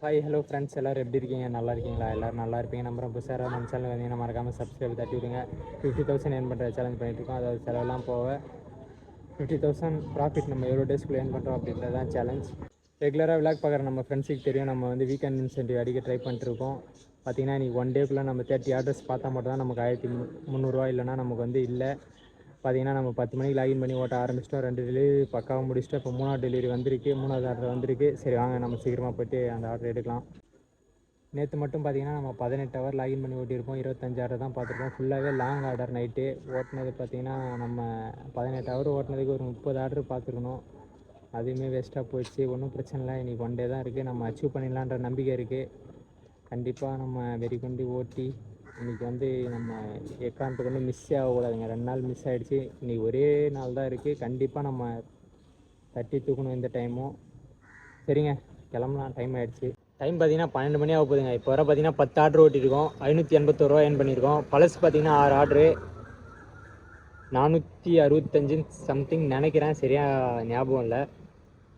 Hi hello friends, எல்லோரும் எப்படி இருக்கீங்க? நல்லா இருக்கீங்களா? எல்லோரும் நல்லா இருப்பீங்க. நம்ம புதுசாக நம்ம சேனல் வந்தீங்கன்னா மறக்காமல் சப்ஸ்கிரைப் தட்டி விடுங்க. 50,000 ஏர்ன் பண்ணுற சேலஞ்ச் பண்ணிட்டுருக்கோம். அதாவது செலவெல்லாம் போக 50,000 ப்ராஃபிட் நம்ம எவ்வளோ டேஸ்க்குள்ளே ஏர்ன் பண்ணுறோம் அப்படின்றது தான் சேலஞ்ச். ரெகுலராக விளாக் பார்க்குற நம்ம ஃப்ரெண்ட்ஸுக்கு தெரியும், நம்ம வந்து வீக்கெண்ட் இன்சென்டிவ் அடிக்க ட்ரை பண்ணிட்டுருக்கோம். பார்த்திங்கன்னா இன்றைக்கி ஒன் டேக்குள்ளே நம்ம 30 ஆர்டர்ஸ் பார்த்தா மட்டும் தான் நமக்கு 1300 இல்லைனா நமக்கு வந்து இல்லை. பார்த்திங்கன்னா நம்ம 10 மணிக்கு லாகின் பண்ணி ஓட்ட ஆரம்பிச்சிட்டோம். 2 டெலிவரி பக்காவாக முடிச்சுட்டு இப்போ 3வது டெலிவரி வந்திருக்கு. 3வது ஆர்டர் வந்திருக்கு. சரி வாங்க நம்ம சீக்கிரமாக போய்ட்டு அந்த ஆர்டர் எடுக்கலாம். நேற்று மட்டும் பார்த்திங்கன்னா நம்ம 18 ஹவர் லாகின் பண்ணி ஓட்டியிருப்போம். 25 ஆர்டர் தான் பார்த்துருப்போம். ஃபுல்லாகவே லாங் ஆர்டர். நைட்டு ஓட்டினது பார்த்திங்கன்னா நம்ம 18 ஹவர் ஓட்டினதுக்கு ஒரு 30 ஆர்டர் பார்த்துருக்கணும். அதுவுமே வேஸ்ட்டாக போயிடுச்சு. ஒன்றும் பிரச்சனை இல்லை, இன்றைக்கி ஒன் டே தான் இருக்குது. நம்ம அச்சீவ் பண்ணிடலான்ற நம்பிக்கை இருக்குது. கண்டிப்பாக நம்ம வெறி கொண்டு ஓட்டி இன்றைக்கி வந்து நம்ம எக்காரணத்துக்கு வந்து மிஸ் ஆகக்கூடாதுங்க. 2 நாள் மிஸ் ஆகிடுச்சு. இன்றைக்கி ஒரே நாள் தான் இருக்குது. கண்டிப்பாக நம்ம தட்டி தூக்கணும் இந்த டைமும். சரிங்க, கிளம்பலாம். டைம் ஆகிடுச்சு. டைம் பார்த்திங்கன்னா 12 மணி ஆக போகுதுங்க. இப்போ வர பார்த்திங்கன்னா 10 ஆர்டர் ஓட்டியிருக்கோம். 581 ரூபா ஏர்ன் பண்ணியிருக்கோம். பழசு பார்த்திங்கன்னா 6 ஆர்டரு 465 சம்திங் நினைக்கிறேன், சரியாக ஞாபகம் இல்லை.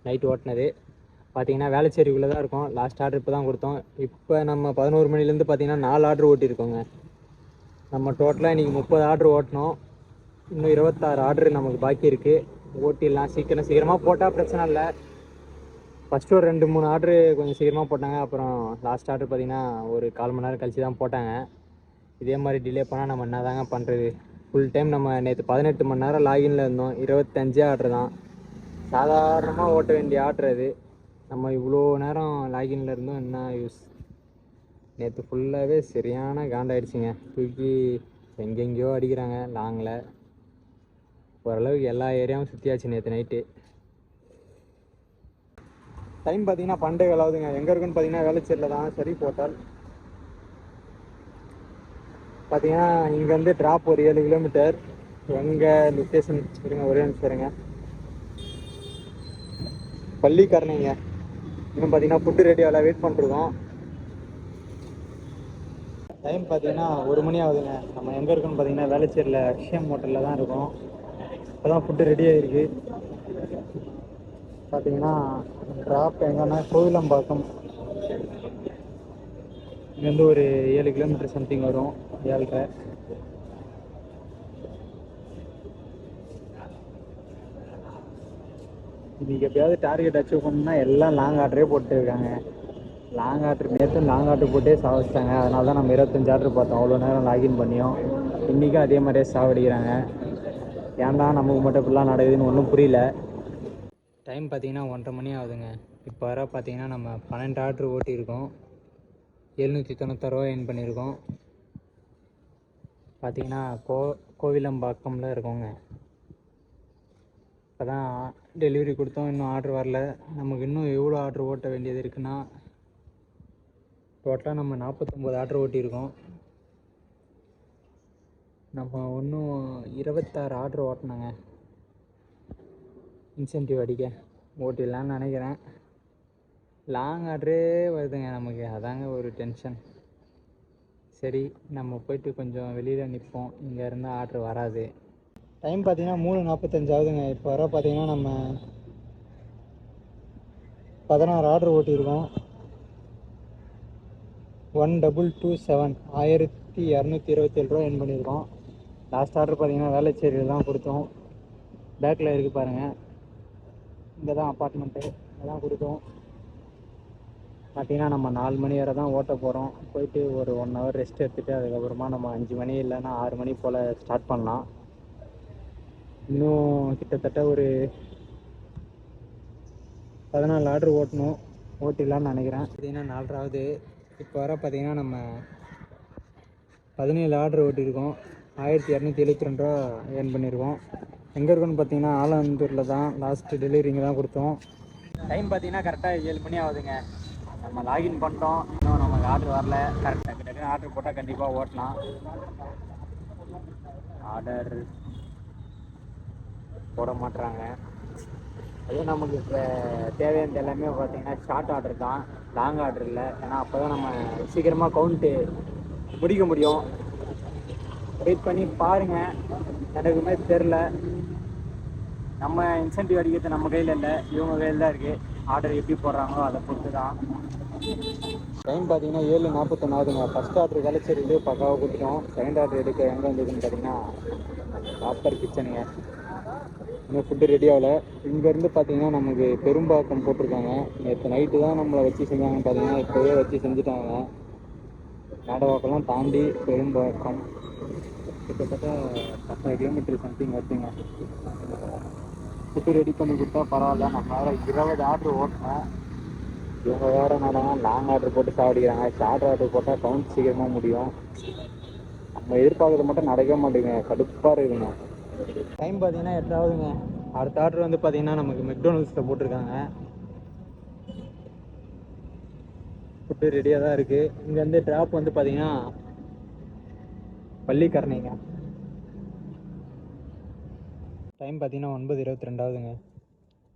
நைட்டு ஓட்டினது பார்த்திங்கன்னா வேளச்சேரிக்குள்ளே தான் இருக்கும். லாஸ்ட் ஆர்டர் இப்போ தான் கொடுத்தோம். இப்போ நம்ம 11 மணிலேருந்து பார்த்திங்கன்னா 4 ஆர்டர் ஓட்டியிருக்கோங்க. நம்ம டோட்டலாக இன்றைக்கி 30 ஆர்டர் ஓட்டினோம். இன்னும் 26 ஆர்டர் நமக்கு பாக்கி இருக்குது. ஓட்டிடலாம். சீக்கிரமாக போட்டால் பிரச்சனை இல்லை. ஃபஸ்ட்டு ஒரு 2-3 ஆர்டரு கொஞ்சம் சீக்கிரமாக போட்டாங்க. அப்புறம் லாஸ்ட் ஆர்டர் பார்த்திங்கன்னா ஒரு 1/4 மணி நேரம் கழிச்சு தான் போட்டாங்க. இதே மாதிரி டிலே பண்ணால் நம்ம என்ன தாங்க பண்ணுறது? ஃபுல் டைம் நம்ம நேற்று 18 மணி நேரம் லாகின்ல இருந்தோம். 25 ஆர்டர் தான். சாதாரணமாக ஓட்ட வேண்டிய ஆர்டர் அது. நம்ம இவ்வளோ நேரம் லாகின்ல இருந்தோம், என்ன யூஸ்? நேற்று ஃபுல்லாகவே சரியான காண்டாயிடுச்சுங்க. தூக்கி எங்கெங்கேயோ அடிக்கிறாங்க லாங்கில். ஓரளவுக்கு எல்லா ஏரியாவும் சுற்றியாச்சு நேற்று நைட்டு. டைம் பார்த்திங்கன்னா 12 வேலாவதுங்க. எங்கே இருக்குன்னு பார்த்திங்கன்னா வேளச்சேரியில் தான். சரி போட்டால் பார்த்திங்கன்னா இங்கேருந்து ட்ராப் ஒரு 7 கிலோமீட்டர். எங்கள் லொக்கேஷன் இருங்க, ஒரே நிமிஷம் இருங்க. பள்ளிக்கரணைங்க. இன்னும் பார்த்திங்கன்னா ஃபுட்டு ரெடியாகல, வெயிட் பண்ணிருக்கோம். டைம் பார்த்திங்கன்னா 1 மணி ஆகுதுங்க. நம்ம எங்கே இருக்கோன்னு பார்த்திங்கன்னா வேளச்சேரியில் அக்ஷயம் ஹோட்டலில் தான் இருக்கோம். இப்போ தான் ஃபுட்டு ரெடி ஆகிருக்கு. பார்த்திங்கன்னா ட்ராப் எங்கன்னா கோவிலம்பாக்கம். இங்கேருந்து ஒரு 7 கிலோமீட்டர் சம்திங் வரும். 7.5. இன்றைக்கி எப்படியாவது டார்கெட் அச்சீவ் பண்ணணும்னா எல்லாம் லாங் ஆர்டரே போட்டுருக்காங்க. லாங் ஆர்டர் நேற்று லாங் ஆர்டர் போட்டே சாவடிச்சிட்டாங்க. அதனால தான் நம்ம 25 ஆர்டர் பார்த்தோம். அவ்வளோ நேரம் லாகின் பண்ணியும் இன்றைக்கும் அதே மாதிரியே சாவடிக்கிறாங்க. ஏன் தான் நமக்கு மட்டும் இப்படிலாம் நடக்குதுன்னு ஒன்றும் புரியல. டைம் பார்த்திங்கன்னா 1:30 மணி ஆகுதுங்க. இப்போ வர பார்த்திங்கன்னா நம்ம 12 ஆர்டர் ஓட்டியிருக்கோம். 796 ரூபா ஏர்ன் பண்ணியிருக்கோம். பார்த்திங்கன்னா கோவிலம்பாக்கமில் இருக்கோங்க. இப்போ தான் டெலிவரி கொடுத்தோம். இன்னும் ஆர்டர் வரல. நமக்கு இன்னும் எவ்வளோ ஆர்டர் ஓட்ட வேண்டியது இருக்குன்னா, டோட்டலாக நம்ம 49 ஆர்டர் ஓட்டியிருக்கோம். நம்ம இன்னும் 26 ஆர்டர் ஓட்டினாங்க இன்சென்டிவ் அடிக்க. ஓட்டிடலான்னு நினைக்கிறேன். லாங் ஆர்டரே வருதுங்க நமக்கு, அதாங்க ஒரு டென்ஷன். சரி நம்ம போய்ட்டு கொஞ்சம் வெளியில் நிற்போம். இங்கே இருந்தால் ஆர்டர் வராது. டைம் பார்த்திங்கன்னா 3:45 ஆகுதுங்க. இப்போ வர பார்த்திங்கன்னா நம்ம 16 ஆர்டர் ஓட்டியிருக்கோம். 1227 1227 ரூபா ஏர்ன் பண்ணியிருக்கோம். லாஸ்ட் ஆர்டர் பார்த்திங்கன்னா வேளச்சேரியில் தான் கொடுத்தோம். பேக்கில் இருக்குது பாருங்கள். இங்கே தான் அப்பார்ட்மெண்ட்டு, இங்கே தான் கொடுத்தோம். பார்த்திங்கன்னா நம்ம 4 மணி வரை தான் ஓட்ட போகிறோம். போயிட்டு ஒரு 1 ஹவர் ரெஸ்ட் எடுத்துகிட்டு அதுக்கப்புறமா நம்ம 5 மணி இல்லைன்னா 6 மணி போல் ஸ்டார்ட் பண்ணலாம். இன்னும் கிட்டத்தட்ட ஒரு 14 ஆர்டர் ஓட்டிடலான்னு நினைக்கிறேன். பார்த்திங்கன்னா 4வது. இப்போ வர பார்த்திங்கன்னா நம்ம 17 ஆர்டர் ஓட்டியிருக்கோம். 1272 ரூபா ஏர்ன் பண்ணியிருக்கோம். எங்கே இருக்குன்னு பார்த்திங்கன்னா ஆலந்தூரில் தான். லாஸ்ட்டு டெலிவரி இங்கே தான் கொடுத்தோம். டைம் பார்த்திங்கன்னா கரெக்டாக 7 மணி ஆகுதுங்க. நம்ம லாகின் பண்ணிட்டோம். இன்னும் நமக்கு ஆர்டர் வரல. கரெக்டாக ஆர்டர் போட்டால் கண்டிப்பாக ஓட்டலாம். ஆர்டர் போட மாட்டுறாங்க. அதுவும் நமக்கு இப்போ தேவையானது எல்லாமே பார்த்திங்கன்னா ஷார்ட் ஆர்டர் தான், லாங் ஆர்டர் இல்லை. ஏன்னா அப்போ தான் நம்ம சீக்கிரமாக கவுண்ட்டு முடிக்க முடியும். வெயிட் பண்ணி பாருங்கள். எனக்குமே தெரில. நம்ம இன்சென்டிவ் அடிக்கிறது நம்ம கையில் இல்லை, இவங்க கையில் தான் இருக்குது. ஆர்டர் எப்படி போடுறாங்களோ அதை பொறுத்து தான். டைம் பார்த்தீங்கன்னா 7:41 ஆகுதுங்க. ஃபஸ்ட் ஆர்டர் கழிச்சு ரிவ்யூ பக்காவாக கொடுத்துட்டோம். செகண்ட் ஆர்டர் எடுக்க எங்கே வந்ததுன்னு பார்த்தீங்கன்னா ஆஃப்டர் கிச்சனுங்க. இன்னும் ஃபுட்டு ரெடி ஆகலை. இங்கேருந்து பார்த்தீங்கன்னா நமக்கு பெரும்பாக்கம் போட்டிருக்காங்க. நேற்று நைட்டு தான் நம்மளை வச்சு செஞ்சாங்கன்னு பார்த்தீங்கன்னா இப்போவே வச்சு செஞ்சுட்டாங்க. நாடவாக்கெல்லாம் தாண்டி பெரும்பாக்கம் கிட்டத்தட்ட 10 கிலோமீட்டர் சம்திங் வருதுங்க. ஃபுட்டு ரெடி பண்ணி கொடுத்தா பரவாயில்ல. நம்ம வேறு 20 ஆர்டர் ஓட்டினோம். இவங்க வேறு என்னன்னா லாங் ஆர்டர் போட்டு சாப்பிடுறாங்க. ஷார்ட் ஆர்டர் போட்டால் கவுண்ட் சீக்கிரமாக முடியும். நம்ம எதிர்பார்க்கறது மட்டும் நடக்கவே மாட்டேங்குங்க. கடுப்பாக இருக்குங்க. டைம் பார்த்தீங்கன்னா 8 ஆகுதுங்க. அடுத்த ஆர்டர் வந்து பார்த்தீங்கன்னா நமக்கு மெக்டோனல்ஸில் போட்டிருக்காங்க. ஃபுட்டு ரெடியாக தான் இருக்குது. இங்கே வந்து ட்ராப் வந்து பார்த்தீங்கன்னா பள்ளிக்கரணைங்க. டைம் பார்த்தீங்கன்னா 9:22 ஆகுதுங்க.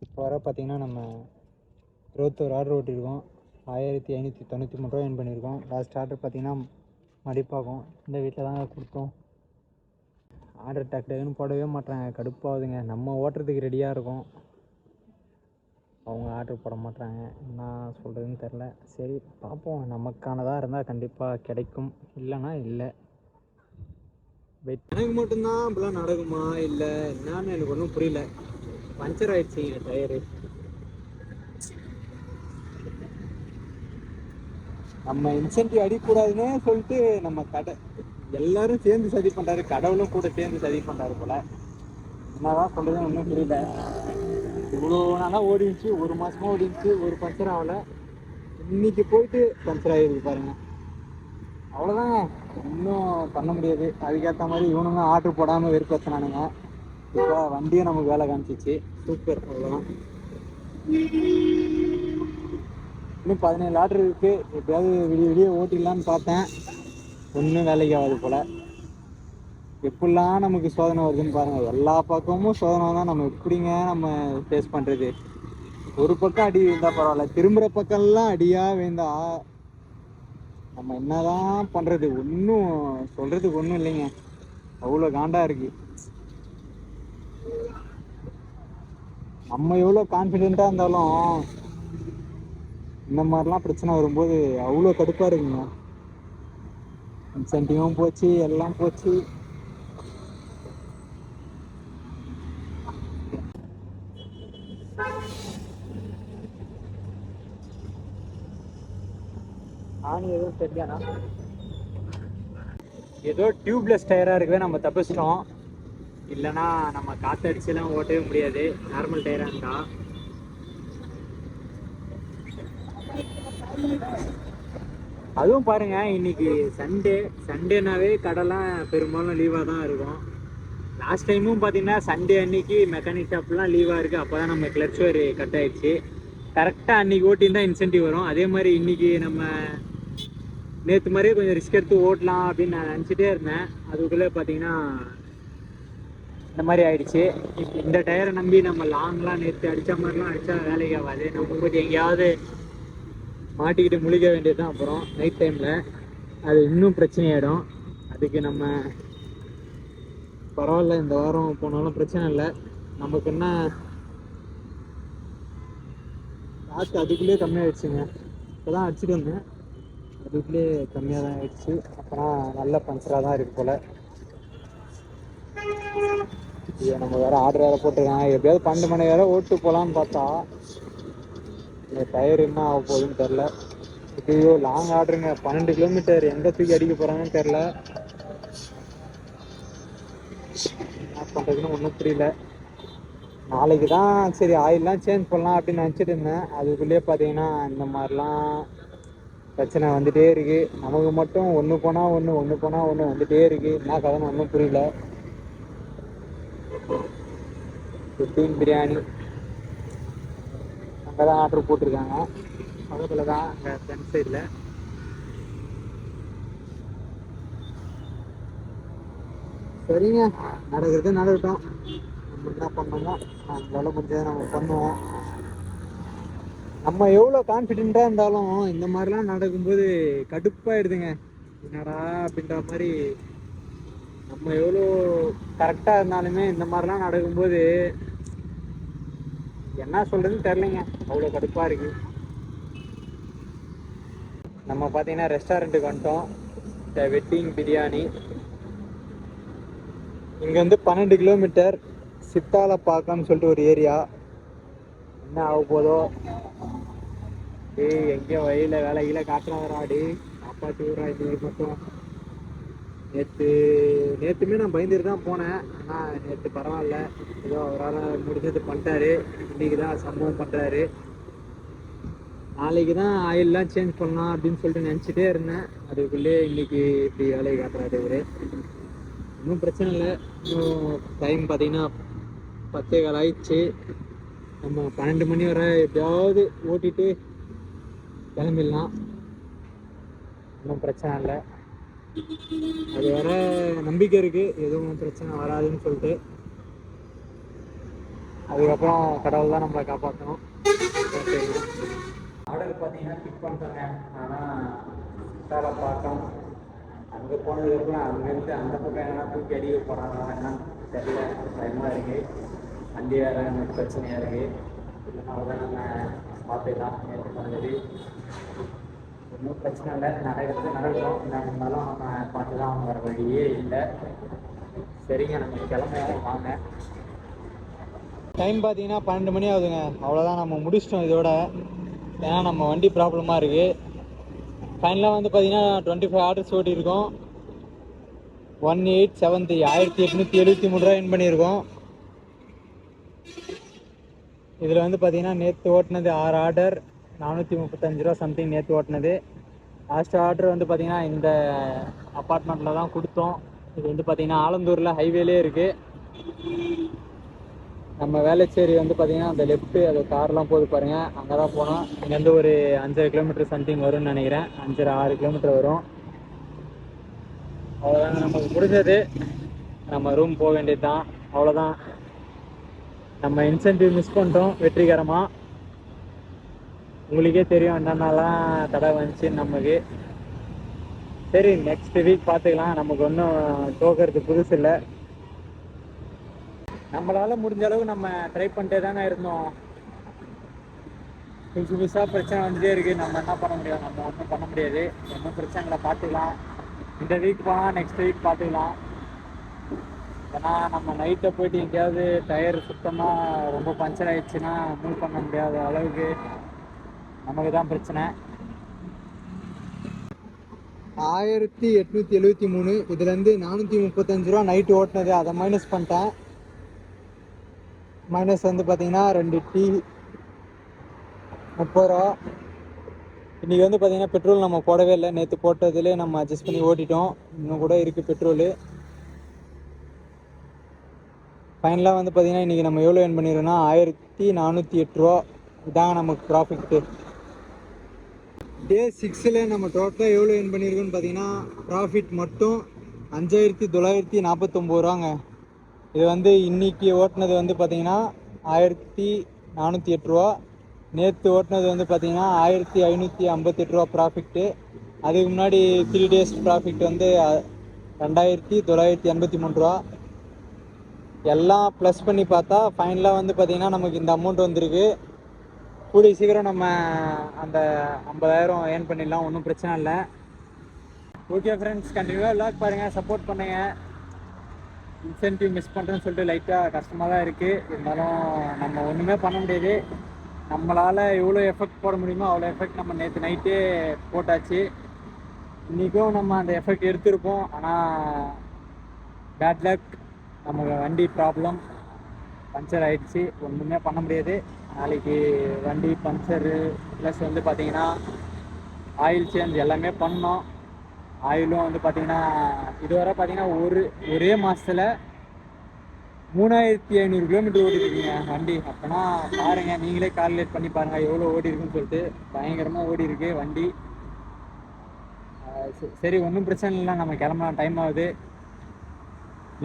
இப்போ வர பார்த்தீங்கன்னா நம்ம 21 ஆர்டர் ஓட்டியிருக்கோம். 1593 ரூபா ஏர்ன் பண்ணியிருக்கோம். லாஸ்ட் ஆர்டர் பார்த்தீங்கன்னா மடிப்பாகும். இந்த வீட்டில் தாங்க கொடுத்தோம். ஆர்டர் டக்குன்னு போடவே மாட்டாங்க. கடுப்பாகுதுங்க. நம்ம ஓட்டுறதுக்கு ரெடியாக இருக்கும், அவங்க ஆர்டர் போட மாட்டாங்க. என்ன சொல்கிறதுன்னு தெரில. சரி பார்ப்போம். நமக்கானதாக இருந்தால் கண்டிப்பாக கிடைக்கும், இல்லைன்னா இல்லை. எனக்கு மட்டும்தான் இப்படிலாம் நடக்குமா இல்லை என்னன்னு எனக்கு ஒன்றும் புரியல. பஞ்சர் ஆயிடுச்சுங்க டயரு. நம்ம இன்சென்டிவ் அடிக்கூடாதுன்னு சொல்லிட்டு நம்ம கடை எல்லாரும் சேர்ந்து சதி பண்ணுறாரு. கடவுளும் கூட சேர்ந்து சதி பண்ணுறாரு போல. என்னதான் சொல்கிறதுன்னு ஒன்றும் புரியல. இவ்வளோ நாளாக ஓடிச்சு, 1 மாதமாக ஓடிச்சு, ஒரு பஞ்சர் ஆகலை. இன்னைக்கு போயிட்டு பஞ்சர் ஆகிருக்கு பாருங்க. அவ்வளோதாங்க, இன்னும் பண்ண முடியாது. அதுக்கேற்ற மாதிரி இவனுங்க ஆர்டர் போடாமல் வெறுப்பேற்றினானுங்க. இப்போ வண்டியும் நமக்கு வேலை காமிச்சிச்சு. சூப்பர். அவ்வளோதான். இன்னும் 17 ஆர்டர் இருக்குது. எப்படியாவது விடிய ஓட்டிடலான்னு பார்த்தேன். ஒன்றும் வேலைக்கு ஆகாது போல். எப்படிலாம் நமக்கு சோதனை வருதுன்னு பாருங்கள். எல்லா பக்கமும் சோதனை தான். நம்ம எப்படிங்க நம்ம ஃபேஸ் பண்ணுறது? ஒரு பக்கம் அடி விழுந்தால் பரவாயில்ல, திரும்புகிற பக்கம்லாம் அடியாக விழுந்தா நம்ம என்னதான் பண்ணுறது? ஒன்றும் சொல்கிறதுக்கு ஒன்றும் இல்லைங்க. அவ்வளோ காண்டாக இருக்குது. நம்ம எவ்வளோ கான்ஃபிடெண்ட்டாக இருந்தாலும் இந்த மாதிரிலாம் பிரச்சனை வரும்போது அவ்வளோ கடுப்பாக இருக்குங்க. இன்சென்டிவும் போச்சு, எல்லாம் போச்சு. ஆணி எதுவும் தெரியானா? ஏதோ டியூப்லெஸ் டயராக இருக்கவே நம்ம தப்பிச்சிட்டோம். இல்லைன்னா நம்ம காற்றடிச்செல்லாம் ஓட்டவே முடியாது நார்மல் டயராக இருந்தா. அதுவும் பாருங்க, இன்னைக்கு சண்டேனாவே கடைலாம் பெரும்பாலும் லீவாக தான் இருக்கும். லாஸ்ட் டைமும் பார்த்தீங்கன்னா சண்டே அன்னைக்கு மெக்கானிக் ஷாப்லாம் லீவாக இருக்குது. அப்போ தான் நம்ம கிளச் ஒரு கட் ஆயிடுச்சு. கரெக்டாக அன்றைக்கி ஓட்டின்னு இன்சென்டிவ் வரும். அதே மாதிரி இன்றைக்கி நம்ம நேற்று மாதிரியே கொஞ்சம் ரிஸ்க் எடுத்து ஓட்டலாம் அப்படின்னு நான் நினச்சிட்டே இருந்தேன். அதுக்குள்ளே பார்த்தீங்கன்னா இந்த மாதிரி ஆயிடுச்சு. இப்போ இந்த டயரை நம்பி நம்ம லாங்லாம் நேற்று அடித்த மாதிரிலாம் அடித்தா வேலைக்கு ஆகாது. நம்ம போய் எங்கேயாவது மாட்டிக்கிட்டு முழிக்க வேண்டியது தான். அப்புறம் நைட் டைமில் அது இன்னும் பிரச்சனையாயிடும். அதுக்கு நம்ம பரவாயில்ல, இந்த வாரம் போனாலும் பிரச்சனை இல்லை. நமக்கு என்ன காற்று அதுக்குள்ளேயே கம்மியாகிடுச்சுங்க. இப்போ தான் அடிச்சுட்டு வந்தேன், அதுக்குள்ளேயே கம்மியாக தான் ஆயிடுச்சு. அப்புறம் நல்ல பஞ்சராக தான் இருக்குது போல். ஐயோ, நம்ம வேறு ஆர்டர் வேறு போட்டிருக்காங்க. எப்படியாவது 12 மணி வேறு ஓட்டு போகலான்னு பார்த்தா இந்த டயர் என்ன ஆக போகுதுன்னு தெரில. ஐயோ, லாங் ஆர்டருங்க, 12 கிலோமீட்டர். எங்கே தூக்கி அடிக்க போகிறாங்கன்னு தெரில. என்ன பண்ணுறதுன்னு ஒன்றும் புரியல. நாளைக்கு தான் சரி ஆயிலெலாம் சேஞ்ச் பண்ணலாம் அப்படின்னு நினச்சிட்டு இருந்தேன். அதுக்குள்ளேயே பார்த்தீங்கன்னா இந்த மாதிரிலாம் பிரச்சனை வந்துகிட்டே இருக்குது. நமக்கு மட்டும் ஒன்று போனால் ஒன்று வந்துகிட்டே இருக்குது. என்ன கதைன்னு ஒன்றும் புரியல. 15 பிரியாணி அங்கே தான் ஆர்டர் போட்டிருக்காங்க. பக்கத்தில் தான், அங்கே ஃப்ரண்ட் சைடில். சரிங்க, நடக்கிறது நடக்கட்டும். நம்ம என்ன பண்ணோமோ நம்மளால முடிஞ்சதை நம்ம பண்ணுவோம். நம்ம எவ்வளோ கான்ஃபிடென்ட்டாக இருந்தாலும் இந்த மாதிரிலாம் நடக்கும்போது கடுப்பாயிடுதுங்க. என்னடா அப்படின்ற மாதிரி. நம்ம எவ்வளோ கரெக்டாக இருந்தாலுமே இந்த மாதிரிலாம் நடக்கும்போது என்ன சொல்கிறதுன்னு தெரிலைங்க. அவ்வளோ கடுப்பாக இருக்குது. நம்ம பார்த்தீங்கன்னா ரெஸ்டாரண்ட்டுக்கு வந்துட்டோம். The wedding biryani. இங்கேருந்து 12 கிலோமீட்டர் சித்தாலப்பாக்கம்னு சொல்லிட்டு ஒரு ஏரியா. என்ன ஆக போதோ. எங்கேயும் வழியில் வேலைகளை காட்டுறாடா. காப்பாற்றி விட்றா இன்னைக்கு மட்டும். நேற்றுமே நான் பயந்துட்டு தான் போனேன். ஆனால் நேற்று பரவாயில்ல, ஏதோ அவரால் முடிஞ்சது பண்ணிட்டாரு. இன்றைக்கி தான் சம்பவம் பண்ணுறாரு. நாளைக்கு தான் ஆயிலெலாம் சேஞ்ச் பண்ணலாம் அப்படின்னு சொல்லிட்டு நினச்சிட்டே இருந்தேன். அதுக்குள்ளே இன்றைக்கி இப்படி வேலையை காட்டுறாரு இவர். ஒன்றும் பிரச்சனை இல்லை. இன்னும் டைம் பார்த்திங்கன்னா 10:15 ஆயிடுச்சு. நம்ம 12 மணி வரை எப்படியாவது ஓட்டிட்டு கிளம்பிடலாம். ஒன்றும் பிரச்சனை இல்லை. அது வர நம்பிக்கை இருக்குது, எதுவும் பிரச்சனை வராதுன்னு சொல்லிட்டு. அதுக்கப்புறம் கடவுள் தான் நம்மளை காப்பாற்றணும். ஆர்டர் பார்த்தீங்கன்னா பிக் பண்ணுறேங்க. ஆனால் சித்தாலப்பாக்கம் அங்கே போனதுக்கப்புறம் அங்கேருந்து அந்த பக்கம் எங்கன்னா தூக்கி அடிக்க போகிறாங்க என்னன்னு தெரியல. பயமாக இருக்குது. வண்டி வேறு எனக்கு பிரச்சனையாக இருக்குது. இதனால தான் நம்ம பார்த்துக்கலாம். நேற்று பண்ணது ஒன்றும் பிரச்சனை இல்லை. நடக்கிறது நடக்கும். என்ன இருந்தாலும் நம்ம பார்த்து தான் அவங்க வர வழியே இல்லை. சரிங்க, நம்ம கிளம்புவோம் வாங்க. டைம் பார்த்தீங்கன்னா 12 மணி ஆகுதுங்க. அவ்வளோதான், நம்ம முடிச்சிட்டோம் இதோட. ஏன்னா நம்ம வண்டி ப்ராப்ளமாக இருக்குது. ஃபைனலாக வந்து பார்த்தீங்கன்னா 25 ஆர்டர்ஸ் ஓட்டியிருக்கோம். 1870 1873 ரூபா வின் பண்ணியிருக்கோம். இதில் வந்து பார்த்தீங்கன்னா நேற்று ஓட்டினது 6 ஆர்டர் 435 ரூபா சம்திங் நேற்று ஓட்டினது. லாஸ்ட் ஆர்டர் வந்து பார்த்தீங்கன்னா இந்த அப்பார்ட்மெண்ட்டில் தான் கொடுத்தோம். இது வந்து பார்த்தீங்கன்னா ஆலந்தூரில் ஹைவேலே இருக்குது. நம்ம வேளச்சேரி வந்து பார்த்தீங்கன்னா அந்த லெஃப்ட்டு அது கார்லாம் போது பாருங்கள், அங்கே தான் போனோம். இங்கேருந்து ஒரு 5 கிலோமீட்டர் சம்திங் வரும்னு நினைக்கிறேன். 5-6 கிலோமீட்டர் வரும். அவ்வளோதாங்க, நமக்கு முடிஞ்சது. நம்ம ரூம் போக வேண்டியது தான். அவ்வளோதான். நம்ம இன்சென்டிவ் மிஸ் பண்ணிட்டோம் வெற்றிகரமாக. உங்களுக்கே தெரியும் என்னென்னலாம் தடை வந்துச்சுன்னு நமக்கு. சரி, நெக்ஸ்ட் வீக் பார்த்துக்கலாம். நமக்கு ஒன்றும் டோக்கருக்கு புதுசு இல்லை. நம்மளால் முடிஞ்ச அளவு நம்ம ட்ரை பண்ணிட்டே தானே இருந்தோம். புதுசாக பிரச்சனை வந்துட்டே இருக்குது. நம்ம என்ன பண்ண முடியும்? நம்ம ஒன்றும் பண்ண முடியாது. ஒன்றும் பிரச்சனைகளை பார்த்துக்கலாம். இந்த வீக் போனால் நெக்ஸ்ட் வீக் பார்த்துக்கலாம். ஏன்னா நம்ம நைட்டை போயிட்டு எங்கேயாவது டயர் சுத்தமாக ரொம்ப பஞ்சர் ஆகிடுச்சுன்னா மூவ் பண்ண முடியாத அளவுக்கு நமக்கு தான் பிரச்சனை. 1873. இதுலேருந்து 435 ரூபா நைட்டு ஓட்டினது, அதை மைனஸ் பண்ணிட்டேன். மைனஸ் வந்து பார்த்தீங்கன்னா 2 டீ 30 ரூபா. இன்றைக்கி வந்து பார்த்திங்கன்னா பெட்ரோல் நம்ம போடவே இல்லை. நேற்று போட்டதுலேயே நம்ம அட்ஜஸ்ட் பண்ணி ஓட்டிட்டோம். இன்னும் கூட இருக்குது பெட்ரோலு. ஃபைனலாக வந்து பார்த்திங்கன்னா இன்றைக்கி நம்ம எவ்வளோ ஏர்ன் பண்ணிடுறோன்னா 1408 ரூபா. இதாங்க நமக்கு ப்ராஃபிட்டு. டே 6ல் நம்ம டோட்டலாக எவ்வளோ ஏர்ன் பண்ணியிருக்கோன்னு பார்த்தீங்கன்னா ப்ராஃபிட் மட்டும் 5949 ரூபாங்க. இது வந்து இன்றைக்கி ஓட்டினது வந்து பார்த்திங்கன்னா 1408 ரூபா. நேற்று ஓட்டினது வந்து பார்த்திங்கன்னா 1558 ரூபா ப்ராஃபிட்டு. அதுக்கு முன்னாடி 3 டேஸ் ப்ராஃபிட் வந்து 2983 ரூபா. எல்லாம் ப்ளஸ் பண்ணி பார்த்தா ஃபைனலாக வந்து பார்த்திங்கன்னா நமக்கு இந்த அமௌண்ட் வந்திருக்கு. கூடிய சீக்கிரம் நம்ம அந்த 50,000 ஏர்ன் பண்ணிடலாம். ஒன்றும் பிரச்சனை இல்லை. ஓகே ஃப்ரெண்ட்ஸ், கண்டினியூவாக விளாக் பாருங்கள், சப்போர்ட் பண்ணுங்கள். இன்சென்டிவ் மிஸ் பண்ணுறேன்னு சொல்லிட்டு லைட்டாக கஷ்டமாக தான் இருக்குது. இருந்தாலும் நம்ம ஒன்றுமே பண்ண முடியாது. நம்மளால் எவ்வளோ எஃபெக்ட் போட முடியுமோ அவ்வளோ எஃபெக்ட் நம்ம நேற்று நைட்டே போட்டாச்சு. இன்றைக்கும் நம்ம அந்த எஃபெக்ட் எடுத்திருப்போம். ஆனால் பேட் லக், நமக்கு வண்டி ப்ராப்ளம், பஞ்சர் ஆகிடுச்சு. ஒன்றுமே பண்ண முடியாது. நாளைக்கு வண்டி பஞ்சரு ப்ளஸ் வந்து பார்த்திங்கன்னா ஆயில் சேஞ்ச் எல்லாமே பண்ணோம். ஆயிலும் வந்து பார்த்திங்கன்னா இதுவரை பார்த்திங்கன்னா ஒரே மாதத்தில் 3500 கிலோமீட்டர் ஓடிருக்குங்க வண்டி. அப்போனா பாருங்கள், நீங்களே கால்குலேட் பண்ணி பாருங்கள் எவ்வளோ ஓடி இருக்குன்னு சொல்லிட்டு. பயங்கரமாக ஓடி இருக்கு வண்டி. சரி, ஒன்றும் பிரச்சனை இல்லை. நம்ம கிளம்பலாம், டைம் ஆகுது.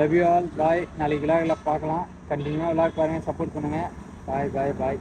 லவ் யூ ஆல், பாய். நாளைக்கு விலாகில் பார்க்கலாம். கண்டினியூவாக விலாக் பாருங்கள், சப்போர்ட் பண்ணுங்கள். பாய் பாய் பாய்.